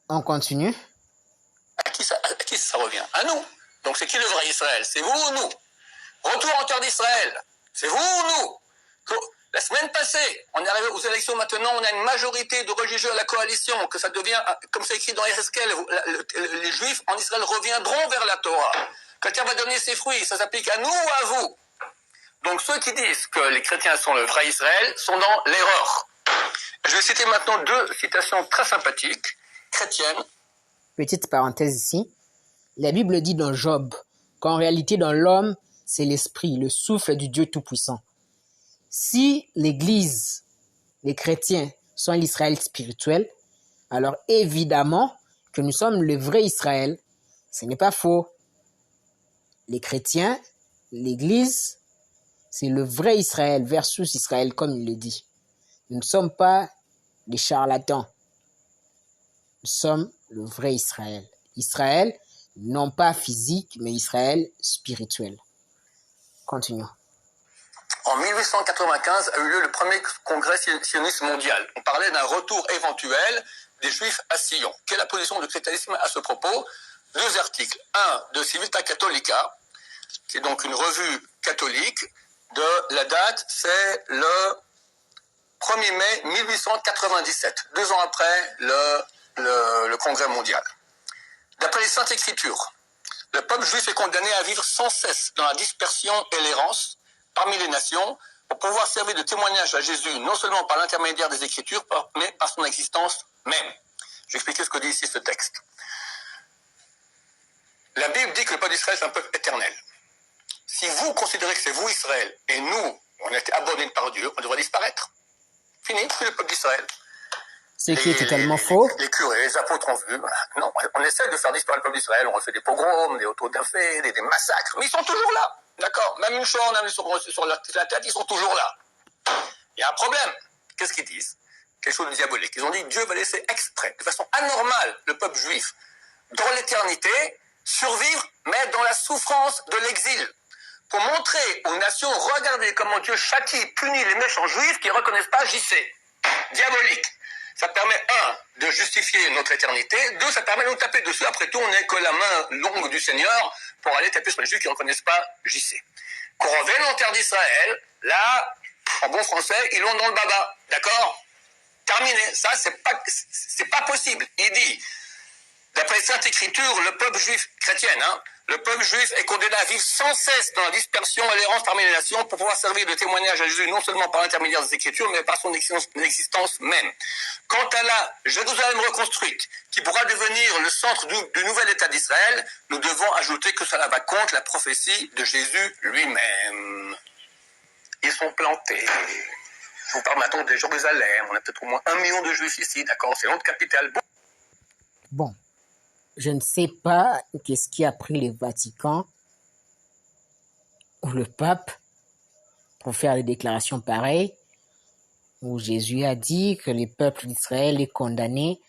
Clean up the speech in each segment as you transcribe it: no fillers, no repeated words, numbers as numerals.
On continue. À qui ça revient? À nous. Donc c'est qui le vrai Israël? C'est vous ou nous? Retour en terre d'Israël. C'est vous ou nous? La semaine passée, on est arrivé aux élections maintenant, on a une majorité de religieux à la coalition, que ça devient, comme c'est écrit dans Ereskel, les Juifs en Israël reviendront vers la Torah. Que la terre va donner ses fruits, ça s'applique à nous ou à vous? Donc ceux qui disent que les chrétiens sont le vrai Israël sont dans l'erreur. Je vais citer maintenant deux citations très sympathiques, chrétiennes. Petite parenthèse ici. La Bible dit dans Job qu'en réalité dans l'homme, c'est l'esprit, le souffle du Dieu Tout-Puissant. Si l'Église, les chrétiens sont l'Israël spirituel, alors évidemment que nous sommes le vrai Israël. Ce n'est pas faux. Les chrétiens, l'Église, c'est le vrai Israël versus Israël, comme il le dit. Nous ne sommes pas des charlatans. Nous sommes le vrai Israël. Israël, non pas physique, mais Israël spirituel. Continuons. En 1895 a eu lieu le premier congrès sioniste mondial. On parlait d'un retour éventuel des Juifs à Sion. Quelle est la position du christianisme à ce propos? Deux articles. Un de Civiltà Catholica, qui est donc une revue catholique. La date, c'est le 1er mai 1897, 2 ans après le congrès mondial. D'après les Saintes Écritures, le peuple juif est condamné à vivre sans cesse dans la dispersion et l'errance parmi les nations pour pouvoir servir de témoignage à Jésus, non seulement par l'intermédiaire des Écritures, mais par son existence même. Je vais expliquer ce que dit ici ce texte. La Bible dit que le peuple d'Israël est un peuple éternel. Si vous considérez que c'est vous Israël, et nous, on a été abandonnés par Dieu, on devrait disparaître. Fini, plus le peuple d'Israël. Ce qui est totalement faux. Les curés, les apôtres ont vu. Non, on essaie de faire disparaître le peuple d'Israël. On refait des pogroms, des autodafés, des massacres. Mais ils sont toujours là. D'accord? Même une chose, on a mis sur la tête, ils sont toujours là. Il y a un problème. Qu'est-ce qu'ils disent? Quelque chose de diabolique. Ils ont dit que Dieu va laisser exprès, de façon anormale, le peuple juif, dans l'éternité, survivre, mais dans la souffrance de l'exil. Pour montrer aux nations, regardez comment Dieu châtie, punit les méchants juifs qui ne reconnaissent pas JC. Diabolique. Ça permet, un, de justifier notre éternité. Deux, ça permet de nous taper dessus. Après tout, on n'est que la main longue du Seigneur pour aller taper sur les Juifs qui ne reconnaissent pas JC. Qu'on revienne en terre d'Israël, là, en bon français, ils l'ont dans le baba. D'accord? Terminé. Ça, c'est pas possible. Il dit, d'après les Saintes Écritures, le peuple juif, chrétienne, le peuple juif est condamné à vivre sans cesse dans la dispersion et l'errance parmi les nations pour pouvoir servir de témoignage à Jésus, non seulement par l'intermédiaire des Écritures, mais par son existence même. Quant à la Jérusalem reconstruite, qui pourra devenir le centre du nouvel État d'Israël, nous devons ajouter que cela va contre la prophétie de Jésus lui-même. Ils sont plantés. Je vous parle maintenant de Jérusalem. On a peut-être au moins 1 million de Juifs ici, d'accord? C'est notre capitale. Bon. Je ne sais pas qu'est-ce qui a pris le Vatican ou le pape pour faire des déclarations pareilles, où Jésus a dit que le peuple d'Israël est condamné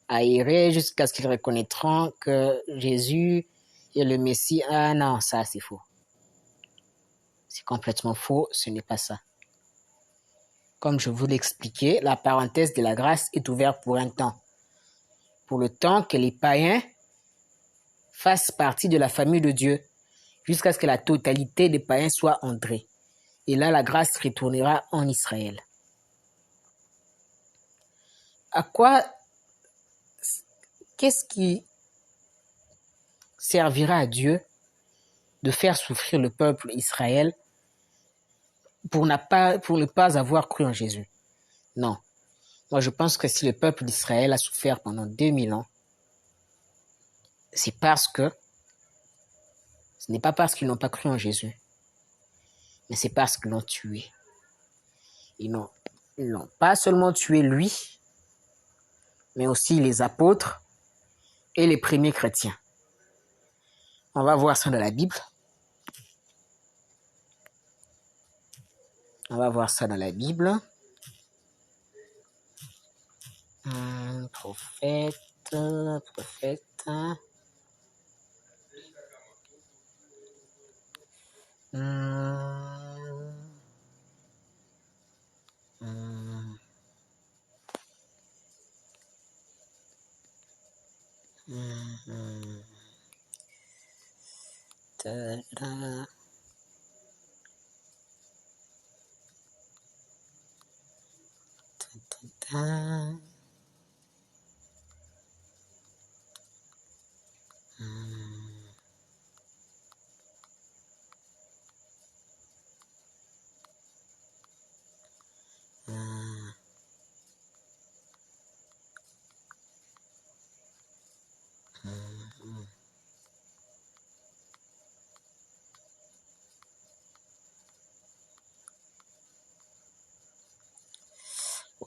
à errer jusqu'à ce qu'ils reconnaîtront que Jésus est le Messie. Ah non, ça c'est faux. C'est complètement faux, ce n'est pas ça. Comme je vous l'expliquais, la parenthèse de la grâce est ouverte pour un temps. Pour le temps que les païens fassent partie de la famille de Dieu, jusqu'à ce que la totalité des païens soit entrée. Et là, la grâce retournera en Israël. Qu'est-ce qui servira à Dieu de faire souffrir le peuple Israël pour ne pas avoir cru en Jésus? Non. Moi, je pense que si le peuple d'Israël a souffert pendant 2000 ans, c'est parce que ce n'est pas parce qu'ils n'ont pas cru en Jésus, mais c'est parce qu'ils l'ont tué. Ils n'ont pas seulement tué lui, mais aussi les apôtres et les premiers chrétiens. On va voir ça dans la Bible. On va voir ça dans la Bible. Prophète. Ta-da. Ta-da.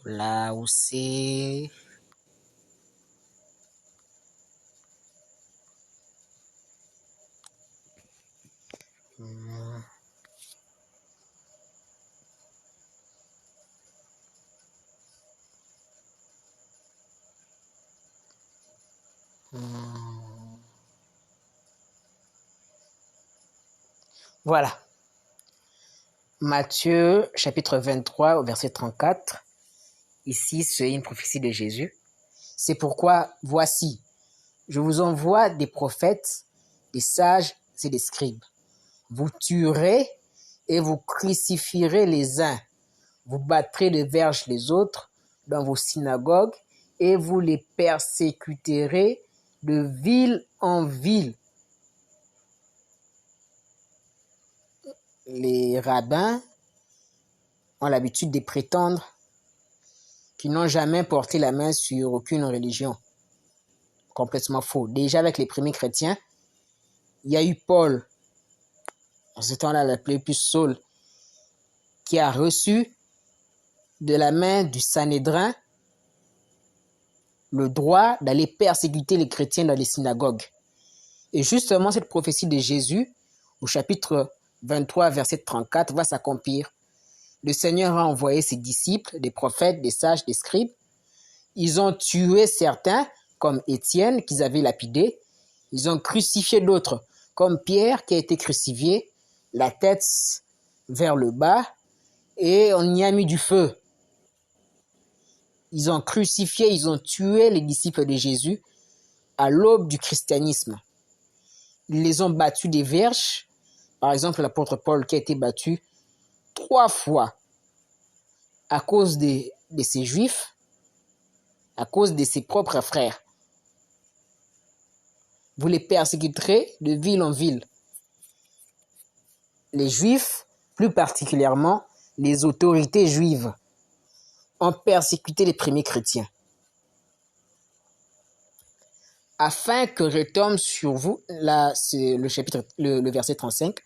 Là où c'est... Voilà. Matthieu, chapitre 23, au verset 34. Ici, c'est une prophétie de Jésus. C'est pourquoi, voici, je vous envoie des prophètes, des sages et des scribes. Vous tuerez et vous crucifierez les uns. Vous battrez de verges les autres dans vos synagogues et vous les persécuterez de ville en ville. Les rabbins ont l'habitude de prétendre qu'ils n'ont jamais porté la main sur aucune religion. Complètement faux. Déjà avec les premiers chrétiens, il y a eu Paul, en ce temps-là l'appelé plus Saul, qui a reçu de la main du Sanhédrin le droit d'aller persécuter les chrétiens dans les synagogues. Et justement, cette prophétie de Jésus, au chapitre 23, verset 34, va s'accomplir. Le Seigneur a envoyé ses disciples, des prophètes, des sages, des scribes. Ils ont tué certains, comme Étienne, qu'ils avaient lapidé. Ils ont crucifié d'autres, comme Pierre, qui a été crucifié, la tête vers le bas, et on y a mis du feu. Ils ont crucifié, ils ont tué les disciples de Jésus à l'aube du christianisme. Ils les ont battus des verges. Par exemple, l'apôtre Paul qui a été battu 3 fois à cause de ces juifs, à cause de ses propres frères. Vous les persécuterez de ville en ville. Les juifs, plus particulièrement les autorités juives, ont persécuté les premiers chrétiens. Afin que retombe sur vous, là c'est le chapitre, le verset 35,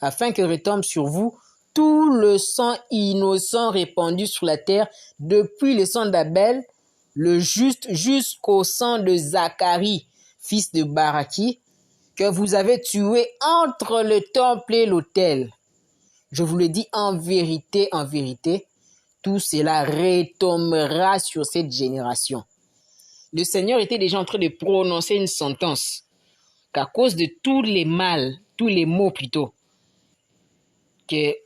afin que retombe sur vous tout le sang innocent répandu sur la terre, depuis le sang d'Abel, le juste, jusqu'au sang de Zacharie, fils de Baraki, que vous avez tué entre le temple et l'autel. Je vous le dis en vérité, tout cela retombera sur cette génération. Le Seigneur était déjà en train de prononcer une sentence qu'à cause de tous les maux plutôt, que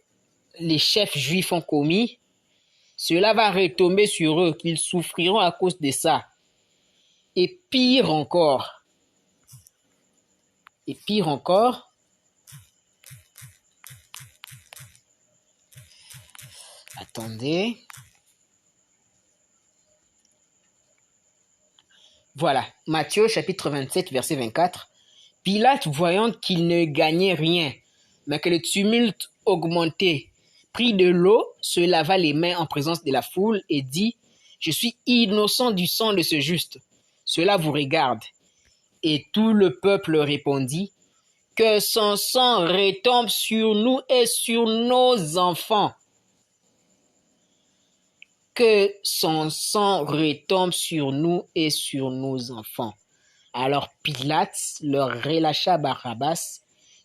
les chefs juifs ont commis, cela va retomber sur eux, qu'ils souffriront à cause de ça. Et pire encore, attendez, voilà, Matthieu chapitre 27, verset 24, Pilate, voyant qu'il ne gagnait rien, mais que le tumulte augmentait, prit de l'eau, se lava les mains en présence de la foule et dit, « Je suis innocent du sang de ce juste. Cela vous regarde. » Et tout le peuple répondit, « Que son sang retombe sur nous et sur nos enfants. » Que son sang retombe sur nous et sur nos enfants. Alors Pilate leur relâcha Barabbas,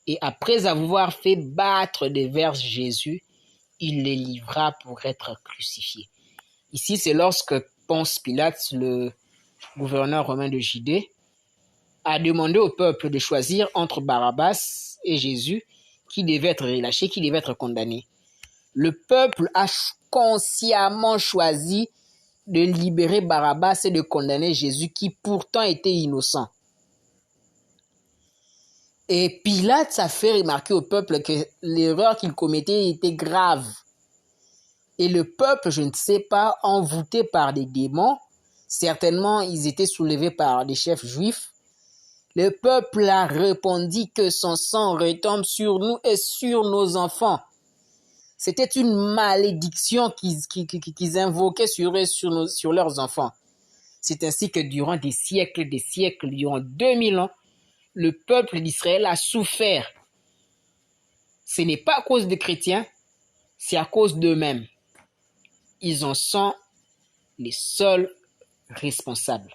et après avoir fait battre des verges Jésus, il les livra pour être crucifié. Ici, c'est lorsque Ponce Pilate, le gouverneur romain de Judée, a demandé au peuple de choisir entre Barabbas et Jésus, qui devait être relâché, qui devait être condamné. Le peuple a consciemment choisi de libérer Barabbas et de condamner Jésus, qui pourtant était innocent. Et Pilate a fait remarquer au peuple que l'erreur qu'il commettait était grave. Et le peuple, je ne sais pas, envoûté par des démons, certainement ils étaient soulevés par des chefs juifs, le peuple a répondu que son sang retombe sur nous et sur nos enfants. C'était une malédiction qu'ils invoquaient sur leurs enfants. C'est ainsi que durant des siècles, durant 2000 ans, le peuple d'Israël a souffert. Ce n'est pas à cause des chrétiens, c'est à cause d'eux-mêmes. Ils en sont les seuls responsables.